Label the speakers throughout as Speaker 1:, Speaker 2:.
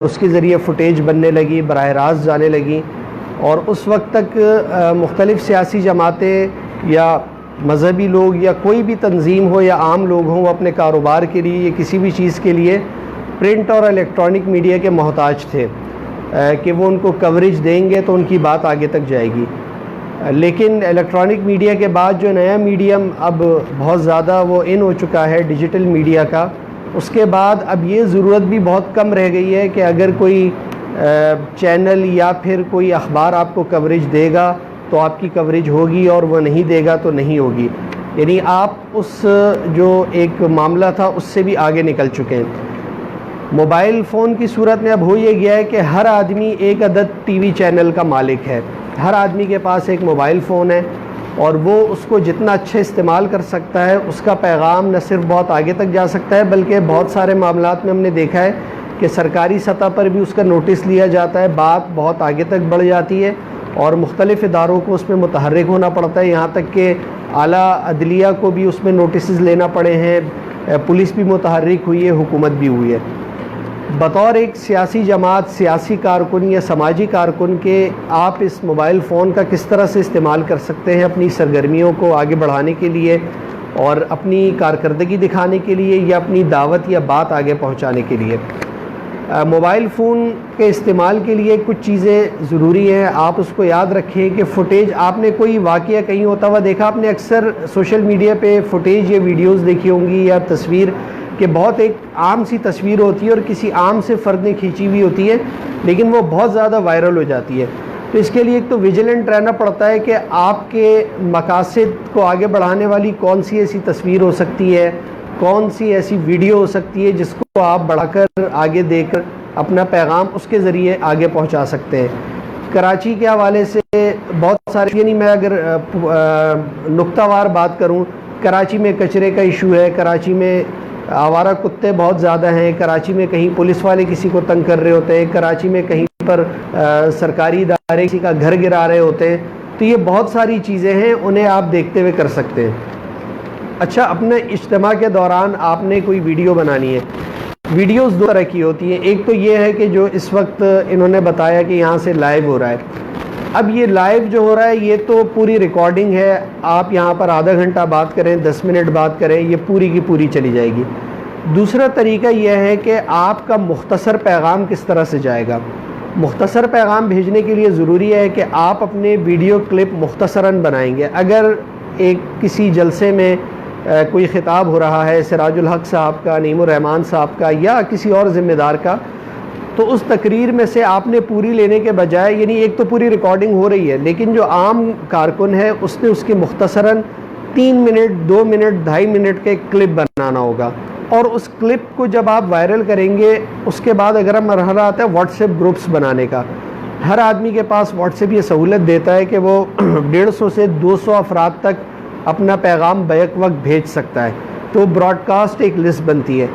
Speaker 1: اس کے ذریعے فوٹیج بننے لگی، براہ راست جانے لگیں، اور اس وقت تک مختلف سیاسی جماعتیں یا مذہبی لوگ یا کوئی بھی تنظیم ہو یا عام لوگ ہوں، وہ اپنے کاروبار کے لیے یا کسی بھی چیز کے لیے پرنٹ اور الیکٹرانک میڈیا کے محتاج تھے کہ وہ ان کو کوریج دیں گے تو ان کی بات آگے تک جائے گی۔ لیکن الیکٹرانک میڈیا کے بعد جو نیا میڈیم اب بہت زیادہ وہ ان ہو چکا ہے ڈیجیٹل میڈیا کا، اس کے بعد اب یہ ضرورت بھی بہت کم رہ گئی ہے کہ اگر کوئی چینل یا پھر کوئی اخبار آپ کو کوریج دے گا تو آپ کی کوریج ہوگی، اور وہ نہیں دے گا تو نہیں ہوگی۔ یعنی آپ اس جو ایک معاملہ تھا اس سے بھی آگے نکل چکے ہیں۔ موبائل فون کی صورت میں اب ہو یہ گیا ہے کہ ہر آدمی ایک عدد ٹی وی چینل کا مالک ہے، ہر آدمی کے پاس ایک موبائل فون ہے، اور وہ اس کو جتنا اچھا استعمال کر سکتا ہے اس کا پیغام نہ صرف بہت آگے تک جا سکتا ہے، بلکہ بہت سارے معاملات میں ہم نے دیکھا ہے کہ سرکاری سطح پر بھی اس کا نوٹس لیا جاتا ہے، بات بہت آگے تک بڑھ جاتی ہے، اور مختلف اداروں کو اس میں متحرک ہونا پڑتا ہے، یہاں تک کہ اعلیٰ عدلیہ کو بھی اس میں نوٹسز لینا پڑے ہیں، پولیس بھی متحرک ہوئی ہے، حکومت بھی ہوئی ہے۔ بطور ایک سیاسی جماعت، سیاسی کارکن یا سماجی کارکن کے آپ اس موبائل فون کا کس طرح سے استعمال کر سکتے ہیں اپنی سرگرمیوں کو آگے بڑھانے کے لیے اور اپنی کارکردگی دکھانے کے لیے یا اپنی دعوت یا بات آگے پہنچانے کے لیے۔ موبائل فون کے استعمال کے لیے کچھ چیزیں ضروری ہیں، آپ اس کو یاد رکھیں کہ فوٹیج، آپ نے کوئی واقعہ کہیں ہوتا ہوا دیکھا، آپ نے اکثر سوشل میڈیا پہ فوٹیج یا ویڈیوز دیکھی ہوں گی یا تصویر، کہ بہت ایک عام سی تصویر ہوتی ہے اور کسی عام سے فرد نے کھینچی ہوئی ہوتی ہے، لیکن وہ بہت زیادہ وائرل ہو جاتی ہے۔ تو اس کے لیے ایک تو ویجیلنٹ رہنا پڑتا ہے کہ آپ کے مقاصد کو آگے بڑھانے والی کون سی ایسی تصویر ہو سکتی ہے، کون سی ایسی ویڈیو ہو سکتی ہے جس کو آپ بڑھا کر آگے دے کر اپنا پیغام اس کے ذریعے آگے پہنچا سکتے ہیں۔ کراچی کے حوالے سے بہت سارے، یعنی میں اگر نقطہ وار بات کروں، کراچی میں کچرے کا ایشو ہے، کراچی میں آوارہ کتے بہت زیادہ ہیں، کراچی میں کہیں پولیس والے کسی کو تنگ کر رہے ہوتے ہیں، کراچی میں کہیں پر سرکاری ادارے کسی کا گھر گرا رہے ہوتے ہیں، تو یہ بہت ساری چیزیں ہیں، انہیں آپ دیکھتے ہوئے کر سکتے ہیں۔ اچھا، اپنے اجتماع کے دوران آپ نے کوئی ویڈیو بنانی ہے، ویڈیوز دو طرح کی ہوتی ہیں، ایک تو یہ ہے کہ جو اس وقت انہوں نے بتایا کہ یہاں سے لائیو ہو رہا ہے۔ اب یہ لائیو جو ہو رہا ہے یہ تو پوری ریکارڈنگ ہے، آپ یہاں پر آدھا گھنٹہ بات کریں، 10 منٹ بات کریں، یہ پوری کی پوری چلی جائے گی۔ دوسرا طریقہ یہ ہے کہ آپ کا مختصر پیغام کس طرح سے جائے گا۔ مختصر پیغام بھیجنے کے لیے ضروری ہے کہ آپ اپنے ویڈیو کلپ مختصراً بنائیں گے۔ اگر ایک کسی جلسے میں کوئی خطاب ہو رہا ہے سراج الحق صاحب کا، نعیم الرحمان صاحب کا یا کسی اور ذمہ دار کا، تو اس تقریر میں سے آپ نے پوری لینے کے بجائے، یعنی ایک تو پوری ریکارڈنگ ہو رہی ہے، لیکن جو عام کارکن ہے اس نے اس کی مختصراً 3 منٹ، 2 منٹ، 2.5 منٹ کے کلپ بنانا ہوگا، اور اس کلپ کو جب آپ وائرل کریں گے اس کے بعد اگر مرحلہ آتا ہے واٹس ایپ گروپس بنانے کا۔ ہر آدمی کے پاس واٹس ایپ یہ سہولت دیتا ہے کہ وہ 150 سے 200 افراد تک اپنا پیغام بیک وقت بھیج سکتا ہے، تو براڈ کاسٹ ایک لسٹ بنتی ہے۔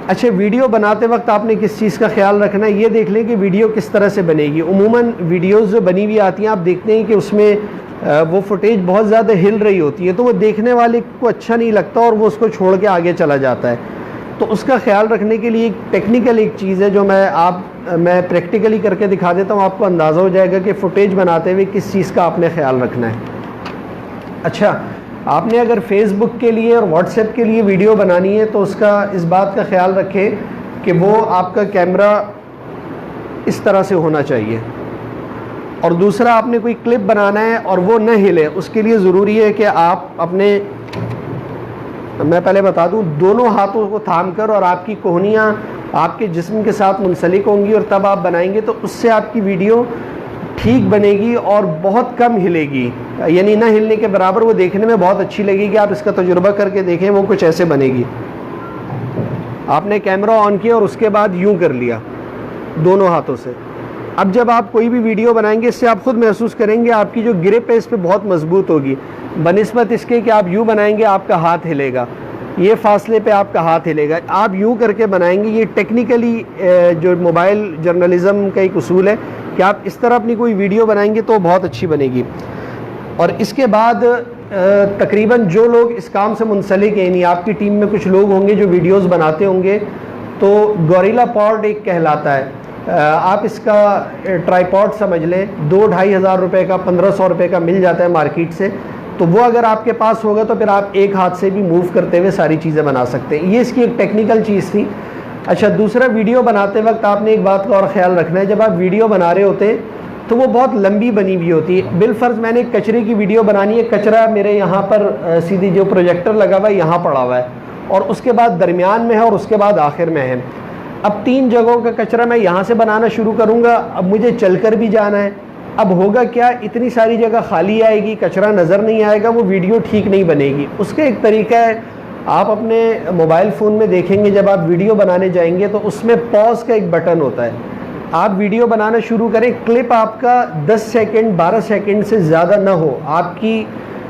Speaker 1: اچھا، ویڈیو بناتے وقت آپ نے کس چیز کا خیال رکھنا ہے، یہ دیکھ لیں کہ ویڈیو کس طرح سے بنے گی۔ عموماً ویڈیوز جو بنی ہوئی آتی ہیں آپ دیکھتے ہیں کہ اس میں وہ فوٹیج بہت زیادہ ہل رہی ہوتی ہے، تو وہ دیکھنے والے کو اچھا نہیں لگتا اور وہ اس کو چھوڑ کے آگے چلا جاتا ہے۔ تو اس کا خیال رکھنے کے لیے ایک ٹیکنیکل ایک چیز ہے جو میں پریکٹیکلی کر کے دکھا دیتا ہوں، آپ کو اندازہ ہو جائے گا کہ فوٹیج بناتے ہوئے کس چیز کا آپ نے خیال رکھنا ہے۔ اچھا، آپ نے اگر فیس بک کے لیے اور واٹس ایپ کے لیے ویڈیو بنانی ہے تو اس بات کا خیال رکھیں کہ وہ آپ کا کیمرہ اس طرح سے ہونا چاہیے، اور دوسرا آپ نے کوئی کلپ بنانا ہے اور وہ نہ ہلے، اس کے لیے ضروری ہے کہ آپ اپنے، میں پہلے بتا دوں، دونوں ہاتھوں کو تھام کر اور آپ کی کوہنیاں آپ کے جسم کے ساتھ منسلک ہوں گی، اور تب آپ بنائیں گے تو اس سے آپ کی ویڈیو ٹھیک بنے گی اور بہت کم ہلے گی، یعنی نہ ہلنے کے برابر، وہ دیکھنے میں بہت اچھی لگے گی۔ آپ اس کا تجربہ کر کے دیکھیں، وہ کچھ ایسے بنے گی۔ آپ نے کیمرہ آن کیا اور اس کے بعد یوں کر لیا دونوں ہاتھوں سے۔ اب جب آپ کوئی بھی ویڈیو بنائیں گے اس سے آپ خود محسوس کریں گے آپ کی جو گرپ ہے اس پہ بہت مضبوط ہوگی، بنسبت اس کے کہ آپ یوں بنائیں گے آپ کا ہاتھ ہلے گا، یہ فاصلے پہ آپ کا ہاتھ ہلے گا۔ آپ یوں کر کے بنائیں گے، یہ ٹیکنیکلی جو موبائل جرنلزم کا ایک اصول ہے کہ آپ اس طرح اپنی کوئی ویڈیو بنائیں گے تو بہت اچھی بنے گی۔ اور اس کے بعد تقریباً جو لوگ اس کام سے منسلک ہیں، یعنی آپ کی ٹیم میں کچھ لوگ ہوں گے جو ویڈیوز بناتے ہوں گے، تو گوریلا پوڈ ایک کہلاتا ہے، آپ اس کا ٹرائیپوڈ سمجھ لیں 2-2,500 روپے کا 1,500 روپے کا مل جاتا ہے مارکیٹ سے، تو وہ اگر آپ کے پاس ہوگا تو پھر آپ ایک ہاتھ سے بھی موو کرتے ہوئے ساری چیزیں بنا سکتے ہیں۔ یہ اس کی ایک ٹیکنیکل چیز تھی۔ اچھا، دوسرا، ویڈیو بناتے وقت آپ نے ایک بات کا اور خیال رکھنا ہے، جب آپ ویڈیو بنا رہے ہوتے ہیں تو وہ بہت لمبی بنی ہوئی ہوتی ہے۔ بالفرض میں نے ایک کچرے کی ویڈیو بنانی ہے، کچرا میرے یہاں پر سیدھی جو پروجیکٹر لگا ہوا ہے یہاں پڑا ہوا ہے، اور اس کے بعد درمیان میں ہے اور اس کے بعد آخر میں ہے۔ اب 3 جگہوں کا کچرا میں یہاں سے بنانا شروع کروں گا، اب مجھے چل کر بھی جانا ہے، اب ہوگا کیا، اتنی ساری جگہ خالی آئے گی، کچرا نظر نہیں آئے گا، وہ ویڈیو ٹھیک نہیں بنے گی۔ اس کا ایک طریقہ ہے، آپ اپنے موبائل فون میں دیکھیں گے جب آپ ویڈیو بنانے جائیں گے تو اس میں پاز کا ایک بٹن ہوتا ہے، آپ ویڈیو بنانا شروع کریں، کلپ آپ کا 10 سیکنڈ 12 سیکنڈ سے زیادہ نہ ہو، آپ کی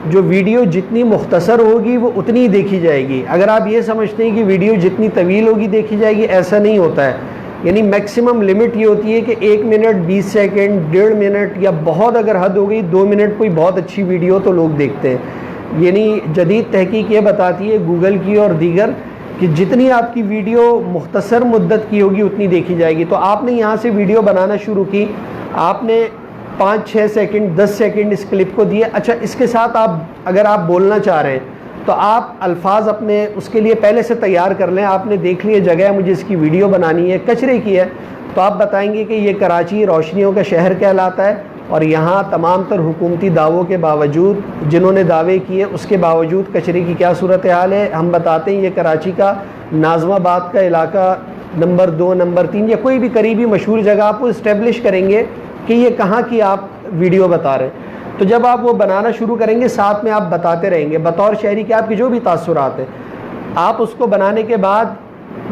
Speaker 1: جو ویڈیو جتنی مختصر ہوگی وہ اتنی ہی دیکھی جائے گی۔ اگر آپ یہ سمجھتے ہیں کہ ویڈیو جتنی طویل ہوگی دیکھی جائے گی، ایسا نہیں ہوتا ہے، یعنی میکسیمم لمٹ یہ ہوتی ہے کہ 1 منٹ 20 سیکنڈ 1.5 منٹ، یا بہت اگر حد ہو گئی 2 منٹ کوئی بہت اچھی ویڈیو تو لوگ دیکھتے ہیں۔ یعنی جدید تحقیق یہ بتاتی ہے گوگل کی اور دیگر کہ جتنی آپ کی ویڈیو مختصر مدت کی ہوگی اتنی دیکھی جائے گی۔ تو آپ نے یہاں سے ویڈیو بنانا شروع کی، آپ نے 5-6 سیکنڈ 10 سیکنڈ اس کلپ کو دیے۔ اچھا، اس کے ساتھ اگر آپ بولنا چاہ رہے ہیں تو آپ الفاظ اپنے اس کے لیے پہلے سے تیار کر لیں۔ آپ نے دیکھ لی جگہ مجھے اس کی ویڈیو بنانی ہے، کچرے کی ہے، تو آپ بتائیں گے کہ یہ کراچی روشنیوں کا شہر کہلاتا ہے، اور یہاں تمام تر حکومتی دعووں کے باوجود، جنہوں نے دعوے کیے اس کے باوجود کچرے کی کیا صورتحال ہے۔ ہم بتاتے ہیں یہ کراچی کا ناظم آباد کا علاقہ نمبر 2 نمبر 3 یا کوئی بھی قریبی مشہور جگہ آپ کو اسٹیبلش کریں گے کہ یہ کہاں کی آپ ویڈیو بتا رہے ہیں۔ تو جب آپ وہ بنانا شروع کریں گے ساتھ میں آپ بتاتے رہیں گے بطور شہری کہ آپ کی جو بھی تاثرات ہیں، آپ اس کو بنانے کے بعد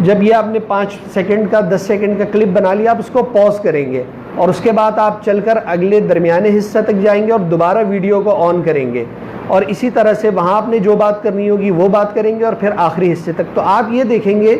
Speaker 1: جب یہ آپ نے 5 سیکنڈ کا 10 سیکنڈ کا کلپ بنا لیا، آپ اس کو پاز کریں گے اور اس کے بعد آپ چل کر اگلے درمیانے حصہ تک جائیں گے اور دوبارہ ویڈیو کو آن کریں گے، اور اسی طرح سے وہاں آپ نے جو بات کرنی ہوگی وہ بات کریں گے اور پھر آخری حصے تک۔ تو آپ یہ دیکھیں گے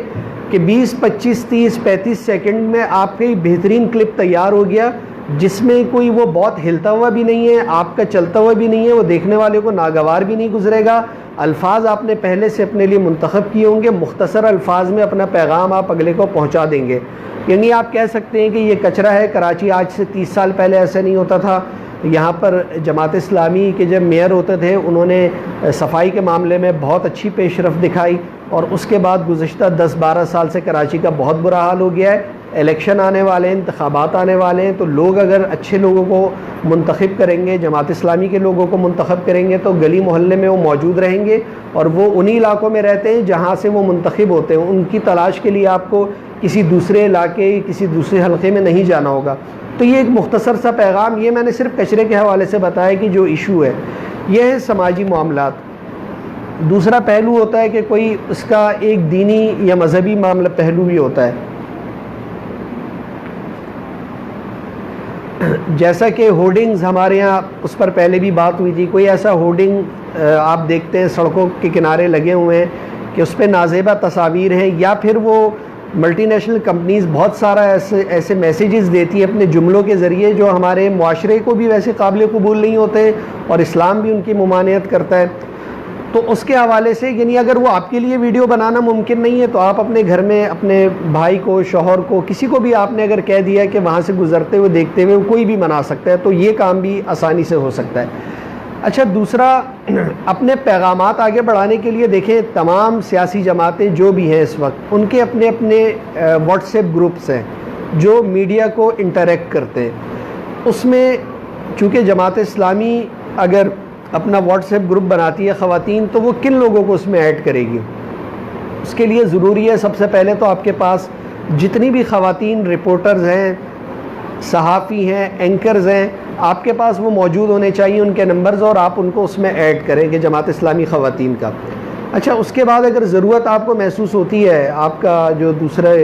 Speaker 1: کہ 20 25 30 35 سیکنڈ میں آپ کا بہترین کلپ تیار ہو گیا، جس میں کوئی وہ بہت ہلتا ہوا بھی نہیں ہے، آپ کا چلتا ہوا بھی نہیں ہے، وہ دیکھنے والے کو ناگوار بھی نہیں گزرے گا۔ الفاظ آپ نے پہلے سے اپنے لیے منتخب کیے ہوں گے، مختصر الفاظ میں اپنا پیغام آپ اگلے کو پہنچا دیں گے۔ یعنی آپ کہہ سکتے ہیں کہ یہ کچرا ہے، کراچی آج سے 30 سال پہلے ایسا نہیں ہوتا تھا۔ یہاں پر جماعت اسلامی کے جب میئر ہوتے تھے انہوں نے صفائی کے معاملے میں بہت اچھی پیش رفت دکھائی، اور اس کے بعد گزشتہ 10-12 سال سے کراچی کا بہت برا حال ہو گیا ہے۔ الیکشن آنے والے ہیں، انتخابات آنے والے ہیں، تو لوگ اگر اچھے لوگوں کو منتخب کریں گے، جماعت اسلامی کے لوگوں کو منتخب کریں گے، تو گلی محلے میں وہ موجود رہیں گے، اور وہ انہی علاقوں میں رہتے ہیں جہاں سے وہ منتخب ہوتے ہیں۔ ان کی تلاش کے لیے آپ کو کسی دوسرے علاقے کسی دوسرے حلقے میں نہیں جانا ہوگا۔ تو یہ ایک مختصر سا پیغام، یہ میں نے صرف کچرے کے حوالے سے بتایا کہ جو ایشو ہے یہ ہے سماجی معاملات۔ دوسرا پہلو ہوتا ہے کہ کوئی اس کا ایک دینی یا مذہبی معاملہ پہلو بھی ہوتا ہے، جیسا کہ ہورڈنگز ہمارے ہاں اس پر پہلے بھی بات ہوئی تھی۔ کوئی ایسا ہورڈنگ آپ دیکھتے ہیں سڑکوں کے کنارے لگے ہوئے ہیں کہ اس پہ نازیبہ تصاویر ہیں، یا پھر وہ ملٹی نیشنل کمپنیز بہت سارا ایسے میسیجز دیتی ہیں اپنے جملوں کے ذریعے جو ہمارے معاشرے کو بھی ویسے قابل قبول نہیں ہوتے اور اسلام بھی ان کی ممانعت کرتا ہے۔ تو اس کے حوالے سے یعنی اگر وہ آپ کے لیے ویڈیو بنانا ممکن نہیں ہے تو آپ اپنے گھر میں اپنے بھائی کو، شوہر کو، کسی کو بھی آپ نے اگر کہہ دیا کہ وہاں سے گزرتے ہوئے دیکھتے ہوئے کوئی بھی بنا سکتا ہے، تو یہ کام بھی آسانی سے ہو سکتا ہے۔ اچھا، دوسرا اپنے پیغامات آگے بڑھانے کے لیے دیکھیں تمام سیاسی جماعتیں جو بھی ہیں اس وقت ان کے اپنے اپنے واٹس ایپ گروپس ہیں جو میڈیا کو انٹریکٹ کرتے ہیں۔ اس میں چونکہ جماعت اسلامی اگر اپنا واٹس ایپ گروپ بناتی ہے خواتین، تو وہ کن لوگوں کو اس میں ایڈ کرے گی؟ اس کے لیے ضروری ہے سب سے پہلے تو آپ کے پاس جتنی بھی خواتین رپورٹرز ہیں، صحافی ہیں، اینکرز ہیں، آپ کے پاس وہ موجود ہونے چاہیے، ان کے نمبرز، اور آپ ان کو اس میں ایڈ کریں کہ جماعت اسلامی خواتین کا۔ اچھا، اس کے بعد اگر ضرورت آپ کو محسوس ہوتی ہے، آپ کا جو دوسرا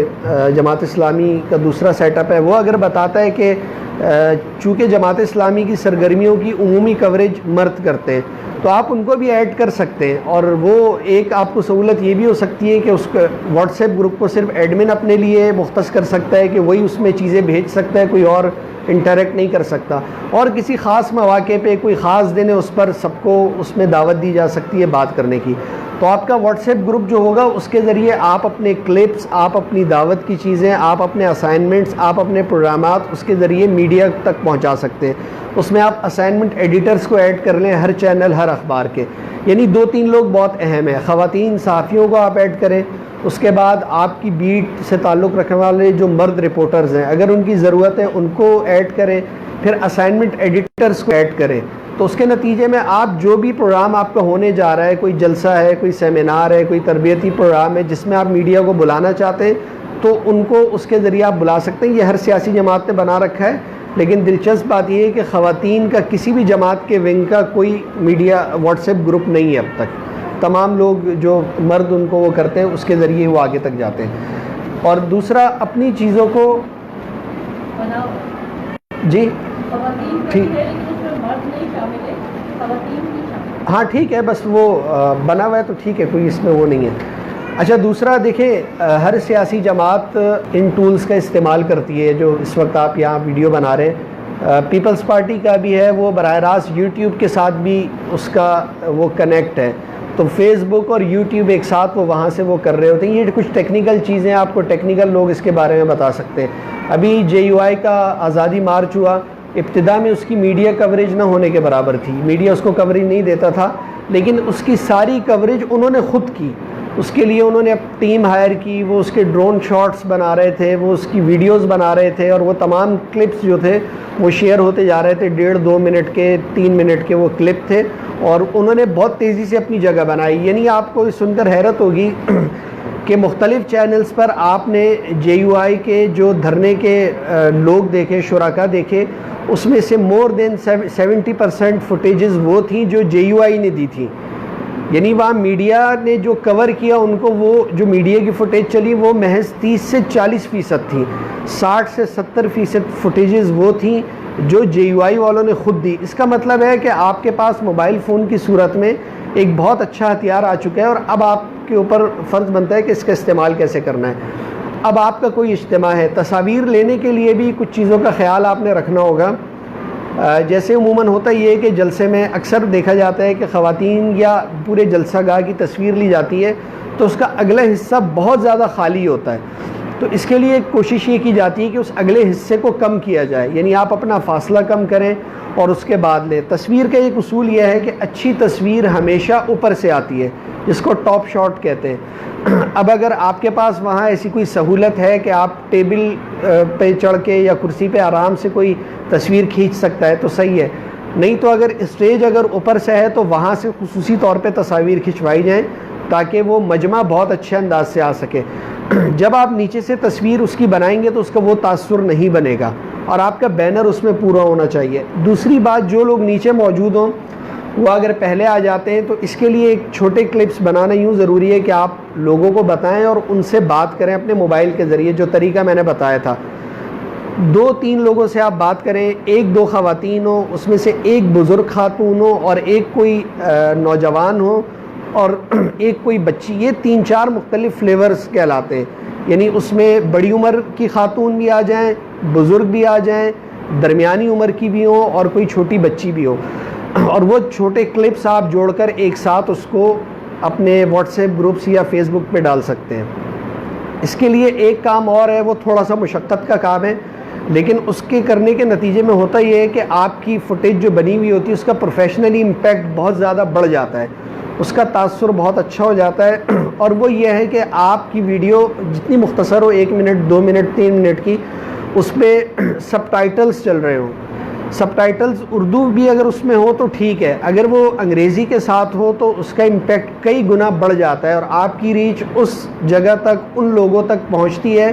Speaker 1: جماعت اسلامی کا دوسرا سیٹ اپ ہے وہ اگر بتاتا ہے کہ چونکہ جماعت اسلامی کی سرگرمیوں کی عمومی کوریج مرد کرتے ہیں تو آپ ان کو بھی ایڈ کر سکتے ہیں، اور وہ ایک آپ کو سہولت یہ بھی ہو سکتی ہے کہ اس واٹس ایپ گروپ کو صرف ایڈمن اپنے لیے مختص کر سکتا ہے کہ وہی اس میں چیزیں بھیج سکتا ہے، کوئی اور انٹریکٹ نہیں کر سکتا، اور کسی خاص مواقع پہ کوئی خاص دن ہے اس پر سب کو اس میں دعوت دی جا سکتی ہے بات کرنے کی۔ تو آپ کا واٹس ایپ گروپ جو ہوگا اس کے ذریعے آپ اپنے کلپس، آپ اپنی دعوت کی چیزیں، آپ اپنے اسائنمنٹس، آپ اپنے پروگرامات اس کے ذریعے میڈیا تک پہنچا سکتے ہیں۔ اس میں آپ اسائنمنٹ ایڈیٹرز کو ایڈ کر لیں، ہر چینل، ہر اخبار کے، یعنی 2-3 لوگ بہت اہم ہیں۔ خواتین صحافیوں کو آپ ایڈ کریں، اس کے بعد آپ کی بیٹ سے تعلق رکھنے والے جو مرد رپورٹرز ہیں اگر ان کی ضرورت ہے ان کو ایڈ کریں، پھر اسائنمنٹ ایڈیٹرز کو ایڈ کریں۔ تو اس کے نتیجے میں آپ جو بھی پروگرام آپ کا ہونے جا رہا ہے، کوئی جلسہ ہے، کوئی سیمینار ہے، کوئی تربیتی پروگرام ہے جس میں آپ میڈیا کو بلانا چاہتے ہیں تو ان کو اس کے ذریعے آپ بلا سکتے ہیں۔ یہ ہر سیاسی جماعت نے بنا رکھا ہے، لیکن دلچسپ بات یہ ہے کہ خواتین کا کسی بھی جماعت کے ونگ کا کوئی میڈیا واٹس ایپ گروپ نہیں ہے اب تک۔ تمام لوگ جو مرد ان کو وہ کرتے ہیں اس کے ذریعے وہ آگے تک جاتے ہیں۔ اور دوسرا اپنی چیزوں کو جی ٹھیک، ہاں ٹھیک ہے، بس وہ بنا ہوا ہے تو ٹھیک ہے، کوئی اس میں وہ نہیں ہے۔ اچھا دوسرا دیکھیں، ہر سیاسی جماعت ان ٹولز کا استعمال کرتی ہے جو اس وقت آپ یہاں ویڈیو بنا رہے ہیں۔ پیپلز پارٹی کا بھی ہے، وہ براہ راست یوٹیوب کے ساتھ بھی اس کا وہ کنیکٹ ہے، تو فیس بک اور یوٹیوب ایک ساتھ وہ وہاں سے وہ کر رہے ہوتے ہیں۔ یہ کچھ ٹیکنیکل چیزیں آپ کو ٹیکنیکل لوگ اس کے بارے میں بتا سکتے ہیں۔ ابھی JUI کا آزادی مارچ ہوا، ابتدا میں اس کی میڈیا کوریج نہ ہونے کے برابر تھی، میڈیا اس کو کوریج نہیں دیتا تھا، لیکن اس کی ساری کوریج انہوں نے خود کی۔ اس کے لیے انہوں نے اب ٹیم ہائر کی، وہ اس کے ڈرون شاٹس بنا رہے تھے، وہ اس کی ویڈیوز بنا رہے تھے، اور وہ تمام کلپس جو تھے وہ شیئر ہوتے جا رہے تھے، 1.5-2 منٹ کے 3 منٹ کے وہ کلپ تھے، اور انہوں نے بہت تیزی سے اپنی جگہ بنائی۔ یعنی آپ کو سن کر حیرت ہوگی کہ مختلف چینلز پر آپ نے JUI کے جو دھرنے کے لوگ دیکھے، شرکا دیکھے، اس میں سے مور دین 70% فوٹیجز وہ تھیں جو JUI نے دی تھیں۔ یعنی وہاں میڈیا نے جو کور کیا ان کو، وہ جو میڈیا کی فوٹیج چلی وہ محض 30 سے 40% تھی، 60 سے 70% فوٹیجز وہ تھیں جو JUI والوں نے خود دی۔ اس کا مطلب ہے کہ آپ کے پاس موبائل فون کی صورت میں ایک بہت اچھا ہتھیار آ چکا ہے، اور اب آپ کے اوپر فرض بنتا ہے کہ اس کا استعمال کیسے کرنا ہے۔ اب آپ کا کوئی اجتماع ہے، تصاویر لینے کے لیے بھی کچھ چیزوں کا خیال آپ نے رکھنا ہوگا۔ جیسے عموماً ہوتا یہ ہے کہ جلسے میں اکثر دیکھا جاتا ہے کہ خواتین یا پورے جلسہ گاہ کی تصویر لی جاتی ہے تو اس کا اگلا حصہ بہت زیادہ خالی ہوتا ہے، تو اس کے لیے کوشش یہ کی جاتی ہے کہ اس اگلے حصے کو کم کیا جائے، یعنی آپ اپنا فاصلہ کم کریں اور اس کے بعد لیں۔ تصویر کا ایک اصول یہ ہے کہ اچھی تصویر ہمیشہ اوپر سے آتی ہے، جس کو ٹاپ شاٹ کہتے ہیں۔ اب اگر آپ کے پاس وہاں ایسی کوئی سہولت ہے کہ آپ ٹیبل پہ چڑھ کے یا کرسی پہ آرام سے کوئی تصویر کھینچ سکتا ہے تو صحیح ہے، نہیں تو اگر اسٹیج اگر اوپر سے ہے تو وہاں سے خصوصی طور پہ تصاویر کھنچوائی جائیں تاکہ وہ مجمع بہت اچھے انداز سے آ سکے۔ جب آپ نیچے سے تصویر اس کی بنائیں گے تو اس کا وہ تاثر نہیں بنے گا، اور آپ کا بینر اس میں پورا ہونا چاہیے۔ دوسری بات، جو لوگ نیچے موجود ہوں وہ اگر پہلے آ جاتے ہیں تو اس کے لیے ایک چھوٹے کلپس بنانا یوں ضروری ہے کہ آپ لوگوں کو بتائیں اور ان سے بات کریں اپنے موبائل کے ذریعے، جو طریقہ میں نے بتایا تھا۔ 2-3 لوگوں سے آپ بات کریں، 1-2 خواتین ہوں، اس میں سے ایک بزرگ خاتون ہو اور ایک کوئی نوجوان ہو اور ایک کوئی بچی، یہ 3-4 مختلف فلیورز کہلاتے ہیں۔ یعنی اس میں بڑی عمر کی خاتون بھی آ جائیں، بزرگ بھی آ جائیں، درمیانی عمر کی بھی ہوں اور کوئی چھوٹی بچی بھی ہو، اور وہ چھوٹے کلپس آپ جوڑ کر ایک ساتھ اس کو اپنے واٹس ایپ گروپس یا فیس بک پہ ڈال سکتے ہیں۔ اس کے لیے ایک کام اور ہے، وہ تھوڑا سا مشقت کا کام ہے، لیکن اس کے کرنے کے نتیجے میں ہوتا یہ ہے کہ آپ کی فوٹیج جو بنی ہوئی ہوتی ہے اس کا پروفیشنلی امپیکٹ بہت زیادہ بڑھ جاتا ہے، اس کا تاثر بہت اچھا ہو جاتا ہے، اور وہ یہ ہے کہ آپ کی ویڈیو جتنی مختصر ہو، 1 منٹ 2 منٹ 3 منٹ کی، اس پہ سب ٹائٹلز چل رہے ہوں۔ سب ٹائٹلز اردو بھی اگر اس میں ہو تو ٹھیک ہے، اگر وہ انگریزی کے ساتھ ہو تو اس کا امپیکٹ کئی گنا بڑھ جاتا ہے، اور آپ کی ریچ اس جگہ تک، ان لوگوں تک پہنچتی ہے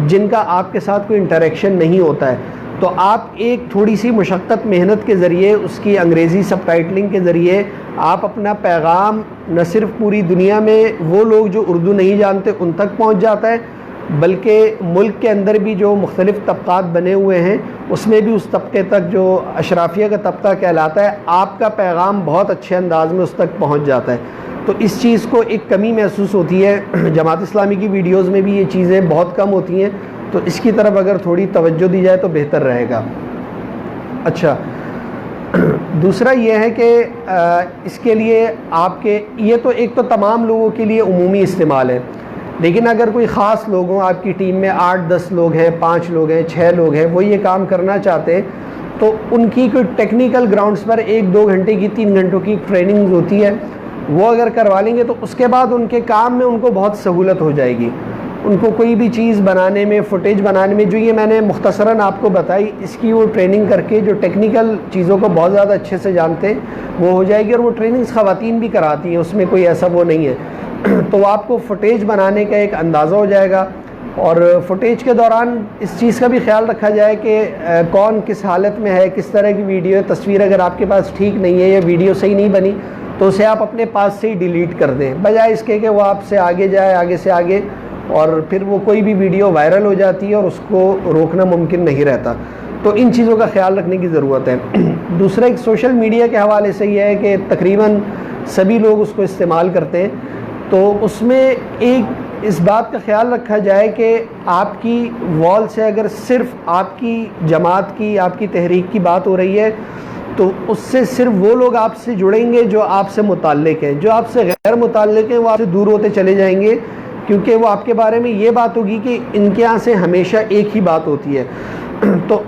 Speaker 1: جن کا آپ کے ساتھ کوئی انٹریکشن نہیں ہوتا ہے۔ تو آپ ایک تھوڑی سی مشقت محنت کے ذریعے، اس کی انگریزی سب ٹائٹلنگ کے ذریعے آپ اپنا پیغام نہ صرف پوری دنیا میں وہ لوگ جو اردو نہیں جانتے ان تک پہنچ جاتا ہے، بلکہ ملک کے اندر بھی جو مختلف طبقات بنے ہوئے ہیں اس میں بھی اس طبقے تک جو اشرافیہ کا طبقہ کہلاتا ہے، آپ کا پیغام بہت اچھے انداز میں اس تک پہنچ جاتا ہے. تو اس چیز کو ایک کمی محسوس ہوتی ہے. جماعت اسلامی کی ویڈیوز میں بھی یہ چیزیں بہت کم ہوتی ہیں، تو اس کی طرف اگر تھوڑی توجہ دی جائے تو بہتر رہے گا. اچھا، دوسرا یہ ہے کہ اس کے لیے آپ کے یہ تو ایک تو تمام لوگوں کے لیے عمومی استعمال ہے، لیکن اگر کوئی خاص لوگ ہوں، آپ کی ٹیم میں 8-10 لوگ ہیں، 5 لوگ ہیں، 6 لوگ ہیں، وہ یہ کام کرنا چاہتے ہیں، تو ان کی کوئی ٹیکنیکل گراؤنڈز پر 1-2 گھنٹے کی 3 گھنٹوں کی ٹریننگ ہوتی ہے، وہ اگر کروا لیں گے تو اس کے بعد ان کے کام میں ان کو بہت سہولت ہو جائے گی. ان کو کوئی بھی چیز بنانے میں، فوٹیج بنانے میں، جو یہ میں نے مختصراً آپ کو بتائی، اس کی وہ ٹریننگ کر کے جو ٹیکنیکل چیزوں کو بہت زیادہ اچھے سے جانتے ہیں وہ ہو جائے گی. اور وہ ٹریننگز خواتین بھی کراتی ہیں، اس میں کوئی ایسا وہ نہیں ہے. تو آپ کو فوٹیج بنانے کا ایک اندازہ ہو جائے گا. اور فوٹیج کے دوران اس چیز کا بھی خیال رکھا جائے کہ کون کس حالت میں ہے، کس طرح کی ویڈیو ہے. تصویر اگر آپ کے پاس ٹھیک نہیں ہے یا ویڈیو صحیح نہیں بنی تو اسے آپ اپنے پاس سے ہی ڈیلیٹ کر دیں، بجائے اس کے کہ وہ آپ سے آگے جائے، آگے سے آگے، اور پھر وہ کوئی بھی ویڈیو وائرل ہو جاتی ہے اور اس کو روکنا ممکن نہیں رہتا. تو ان چیزوں کا خیال رکھنے کی ضرورت ہے. دوسرا ایک سوشل میڈیا کے حوالے سے یہ ہے کہ تقریباً سبھی لوگ اس کو استعمال کرتے ہیں، تو اس میں ایک اس بات کا خیال رکھا جائے کہ آپ کی وال سے اگر صرف آپ کی جماعت کی، آپ کی تحریک کی بات ہو رہی ہے تو اس سے صرف وہ لوگ آپ سے جڑیں گے جو آپ سے متعلق ہیں. جو آپ سے غیر متعلق ہیں وہ آپ سے دور ہوتے چلے جائیں گے، کیونکہ وہ آپ کے بارے میں یہ بات ہوگی کہ ان کے یہاں سے ہمیشہ ایک ہی بات ہوتی ہے. تو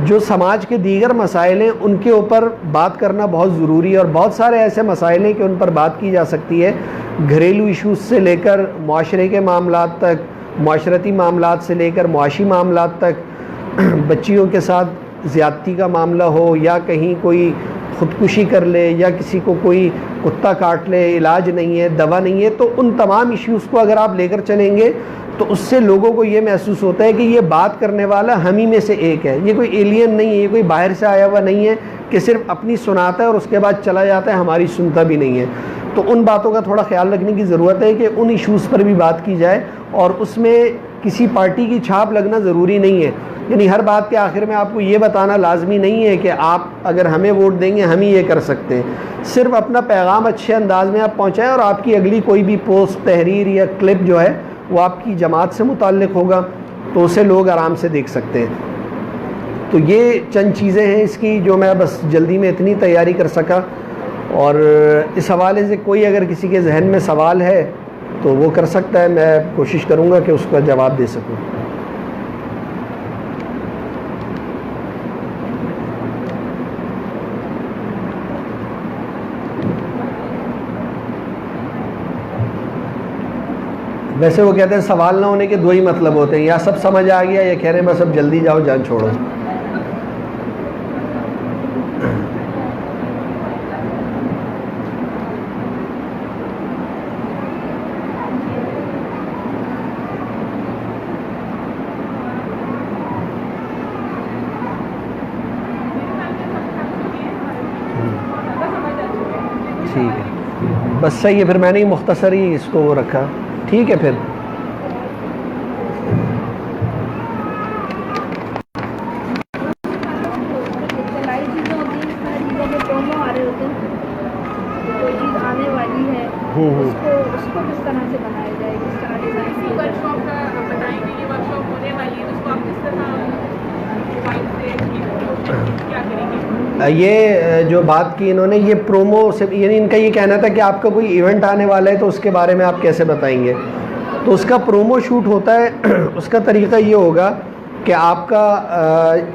Speaker 1: جو سماج کے دیگر مسائل ہیں ان کے اوپر بات کرنا بہت ضروری ہے، اور بہت سارے ایسے مسائل ہیں کہ ان پر بات کی جا سکتی ہے، گھریلو ایشوز سے لے کر معاشرے کے معاملات تک، معاشرتی معاملات سے لے کر معاشی معاملات تک، بچیوں کے ساتھ زیادتی کا معاملہ ہو، یا کہیں کوئی خودکشی کر لے، یا کسی کو کوئی کتا کاٹ لے، علاج نہیں ہے، دوا نہیں ہے. تو ان تمام ایشوز کو اگر آپ لے کر چلیں گے تو اس سے لوگوں کو یہ محسوس ہوتا ہے کہ یہ بات کرنے والا ہم ہی میں سے ایک ہے، یہ کوئی ایلین نہیں ہے، یہ کوئی باہر سے آیا ہوا نہیں ہے کہ صرف اپنی سناتا ہے اور اس کے بعد چلا جاتا ہے، ہماری سنتا بھی نہیں ہے. تو ان باتوں کا تھوڑا خیال رکھنے کی ضرورت ہے کہ ان ایشوز پر بھی بات کی جائے، اور اس میں کسی پارٹی کی چھاپ لگنا ضروری نہیں ہے. یعنی ہر بات کے آخر میں آپ کو یہ بتانا لازمی نہیں ہے کہ آپ اگر ہمیں ووٹ دیں گے ہم ہی یہ کر سکتے ہیں. صرف اپنا پیغام اچھے انداز میں آپ پہنچائیں، اور آپ کی اگلی کوئی بھی پوسٹ، تحریر یا کلپ جو ہے وہ آپ کی جماعت سے متعلق ہوگا تو اسے لوگ آرام سے دیکھ سکتے ہیں. تو یہ چند چیزیں ہیں اس کی جو میں بس جلدی میں اتنی تیاری کر سکا. اور اس حوالے سے کوئی اگر کسی کے ذہن میں سوال ہے تو وہ کر سکتا ہے، میں کوشش کروں گا کہ اس کا جواب دے سکوں. ویسے وہ کہتے ہیں سوال نہ ہونے کے 2 ہی مطلب ہوتے ہیں، یا سب سمجھ آ گیا یا کہہ رہے ہیں بس اب جلدی جاؤ جان چھوڑو. ٹھیک ہے، بس صحیح ہے، پھر میں نے مختصر ہی اس کو رکھا. ٹھیک ہے. پھر یہ جو بات کی انہوں نے، یہ پرومو سے، یعنی ان کا یہ کہنا تھا کہ آپ کا کوئی ایونٹ آنے والا ہے تو اس کے بارے میں آپ کیسے بتائیں گے. تو اس کا پرومو شوٹ ہوتا ہے. اس کا طریقہ یہ ہوگا کہ آپ کا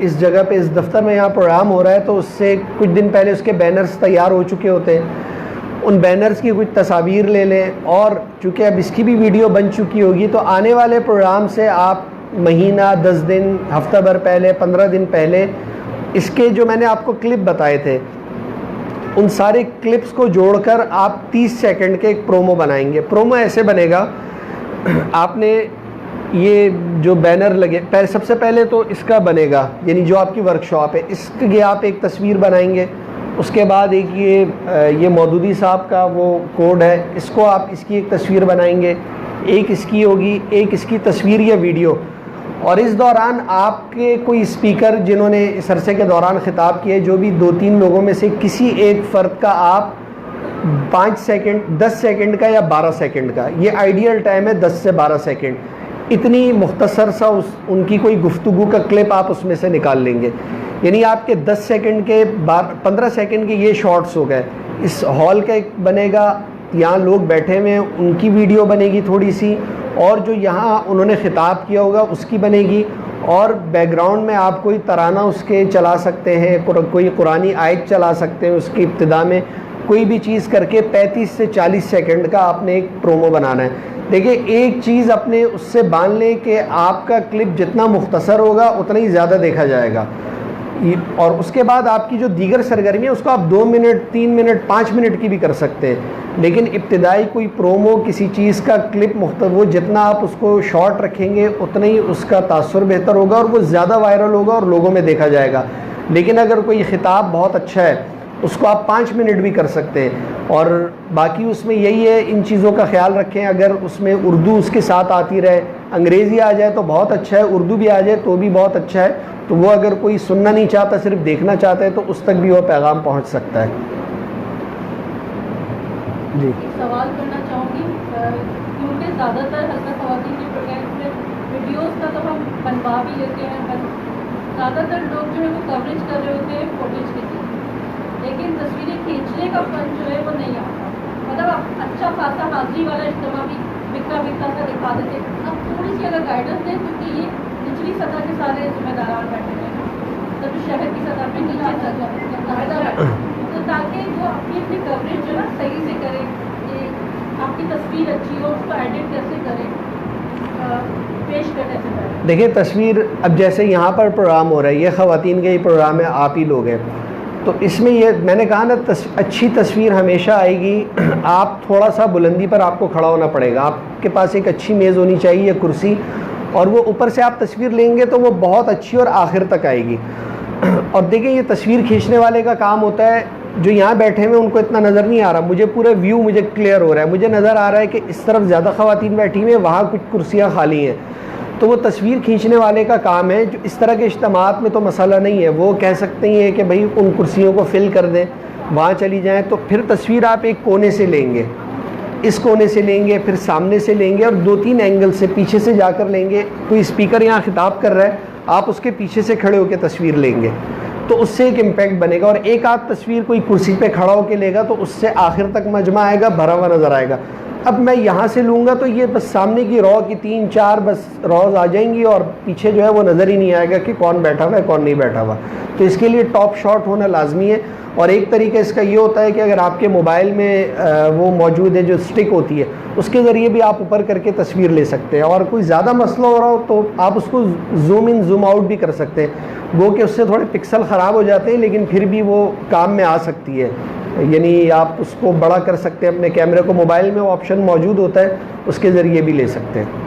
Speaker 1: اس جگہ پہ، اس دفتر میں یہاں پروگرام ہو رہا ہے تو اس سے کچھ دن پہلے اس کے بینرز تیار ہو چکے ہوتے ہیں. ان بینرز کی کچھ تصاویر لے لیں، اور چونکہ اب اس کی بھی ویڈیو بن چکی ہوگی تو آنے والے پروگرام سے آپ مہینہ، 10 دن، ہفتہ بھر پہلے، 15 دن پہلے اس کے جو میں نے آپ کو کلپ بتائے تھے ان سارے کلپس کو جوڑ کر آپ 30 سیکنڈ کے ایک پرومو بنائیں گے. پرومو ایسے بنے گا، آپ نے یہ جو بینر لگے، سب سے پہلے تو اس کا بنے گا، یعنی جو آپ کی ورکشاپ ہے اس کی آپ ایک تصویر بنائیں گے. اس کے بعد ایک یہ مودودی صاحب کا وہ کوڈ ہے، اس کو آپ اس کی ایک تصویر بنائیں گے. ایک اس کی ہوگی، ایک اس کی تصویر یا ویڈیو. اور اس دوران آپ کے کوئی اسپیکر جنہوں نے اس عرصے کے دوران خطاب کیے، جو بھی 2-3 لوگوں میں سے کسی ایک فرد کا آپ 5 سیکنڈ، 10 سیکنڈ کا یا 12 سیکنڈ کا، یہ آئیڈیل ٹائم ہے 10 سے 12 سیکنڈ، اتنی مختصر سا ان کی کوئی گفتگو کا کلپ آپ اس میں سے نکال لیں گے. یعنی آپ کے 10 سیکنڈ کے 15 سیکنڈ کے یہ شارٹس ہو گئے. اس ہال کا ایک بنے گا، یہاں لوگ بیٹھے ہوئے ہیں ان کی ویڈیو بنے گی تھوڑی سی، اور جو یہاں انہوں نے خطاب کیا ہوگا اس کی بنے گی، اور بیک گراؤنڈ میں آپ کوئی ترانہ اس کے چلا سکتے ہیں، کوئی قرآنی آیت چلا سکتے ہیں اس کی ابتدا میں، کوئی بھی چیز کر کے 35 سے 40 سیکنڈ کا آپ نے ایک پرومو بنانا ہے. دیکھیں ایک چیز اپنے اس سے باندھ لیں کہ آپ کا کلپ جتنا مختصر ہوگا اتنا ہی زیادہ دیکھا جائے گا، اور اس کے بعد آپ کی جو دیگر سرگرمی ہے اس کو آپ 2 منٹ، 3 منٹ، 5 منٹ کی بھی کر سکتے ہیں. لیکن ابتدائی کوئی پرومو کسی چیز کا کلپ وہ جتنا آپ اس کو شارٹ رکھیں گے اتنا ہی اس کا تاثر بہتر ہوگا اور وہ زیادہ وائرل ہوگا اور لوگوں میں دیکھا جائے گا. لیکن اگر کوئی خطاب بہت اچھا ہے اس کو آپ 5 منٹ بھی کر سکتے ہیں. اور باقی اس میں یہی ہے، ان چیزوں کا خیال رکھیں. اگر اس میں اردو اس کے ساتھ آتی رہے، انگریزی آ جائے تو بہت اچھا ہے، اردو بھی آ جائے تو بھی بہت اچھا ہے. تو وہ اگر کوئی سننا نہیں چاہتا صرف دیکھنا چاہتا ہے تو اس تک بھی وہ پیغام پہنچ سکتا ہے. جی
Speaker 2: ایک سوال کرنا چاہوں گی، کیونکہ زیادہ تر حضرت خواتین کے پروگرام میں ویڈیوز کا تو ہم بنوا بھی لیتے ہیں، زیادہ تر لوگ جو ہے وہ کوریج کر رہے ہوتے ہیں فوٹیج کے لیے، لیکن تصویریں کھینچنے کا فن جو ہے وہ نہیں آتا. مطلب اچھا خاصا حاضری والا اجتماع بھی بکا سا دکھا دیتے. اب تھوڑی سی اگر گائیڈنس دیں، کیونکہ یہ نچلی سطح کے سارے ذمہ داران بیٹھے ہیں، تو جو شہر کی سطح پہ نیچے سطح، تو تاکہ وہ اپنی کوریج جو ہے نا صحیح سے کریں، کہ آپ کی تصویر اچھی ہو، اس کو ایڈٹ کیسے کریں، پیش کرنے سے پہلے.
Speaker 1: دیکھیں تصویر، اب جیسے یہاں پر پروگرام ہو رہا ہے، یہ خواتین کا ہی پروگرام ہے، آپ ہی لوگ ہیں، تو اس میں یہ میں نے کہا نا اچھی تصویر ہمیشہ آئے گی. آپ تھوڑا سا بلندی پر آپ کو کھڑا ہونا پڑے گا، آپ کے پاس ایک اچھی میز ہونی چاہیے یا کرسی، اور وہ اوپر سے آپ تصویر لیں گے تو وہ بہت اچھی اور آخر تک آئے گی. اور دیکھیں یہ تصویر کھینچنے والے کا کام ہوتا ہے، جو یہاں بیٹھے ہوئے ان کو اتنا نظر نہیں آ رہا، مجھے پورا ویو مجھے کلیئر ہو رہا ہے، مجھے نظر آ رہا ہے کہ اس طرف زیادہ خواتین بیٹھی ہوئی ہیں، وہاں کچھ کرسیاں خالی ہیں. تو وہ تصویر کھینچنے والے کا کام ہے. جو اس طرح کے اجتماعات میں تو مسئلہ نہیں ہے، وہ کہہ سکتے ہیں کہ بھائی ان کرسیوں کو فل کر دیں، وہاں چلی جائیں. تو پھر تصویر آپ ایک کونے سے لیں گے، اس کونے سے لیں گے، پھر سامنے سے لیں گے، اور 2-3 اینگل سے پیچھے سے جا کر لیں گے. کوئی اسپیکر یہاں خطاب کر رہا ہے، آپ اس کے پیچھے سے کھڑے ہو کے تصویر لیں گے تو اس سے ایک امپیکٹ بنے گا. اور ایک آدھ تصویر کوئی کرسی پہ کھڑا ہو کے لے گا تو اس سے آخر تک مجمع آئے گا، بھرا ہوا نظر آئے گا. اب میں یہاں سے لوں گا تو یہ بس سامنے کی رو کی 3-4 بس روز آ جائیں گی، اور پیچھے جو ہے وہ نظر ہی نہیں آئے گا کہ کون بیٹھا ہوا ہے کون نہیں بیٹھا ہوا. تو اس کے لیے ٹاپ شاٹ ہونا لازمی ہے. اور ایک طریقہ اس کا یہ ہوتا ہے کہ اگر آپ کے موبائل میں وہ موجود ہے جو سٹک ہوتی ہے، اس کے ذریعے بھی آپ اوپر کر کے تصویر لے سکتے ہیں. اور کوئی زیادہ مسئلہ ہو رہا ہو تو آپ اس کو زوم ان زوم آؤٹ بھی کر سکتے ہیں، وہ کہ اس سے تھوڑے پکسل خراب ہو جاتے ہیں لیکن پھر بھی وہ کام میں آ سکتی ہے. یعنی آپ اس کو بڑا کر سکتے ہیں اپنے کیمرے کو، موبائل میں وہ آپشن موجود ہوتا ہے، اس کے ذریعے بھی لے سکتے ہیں.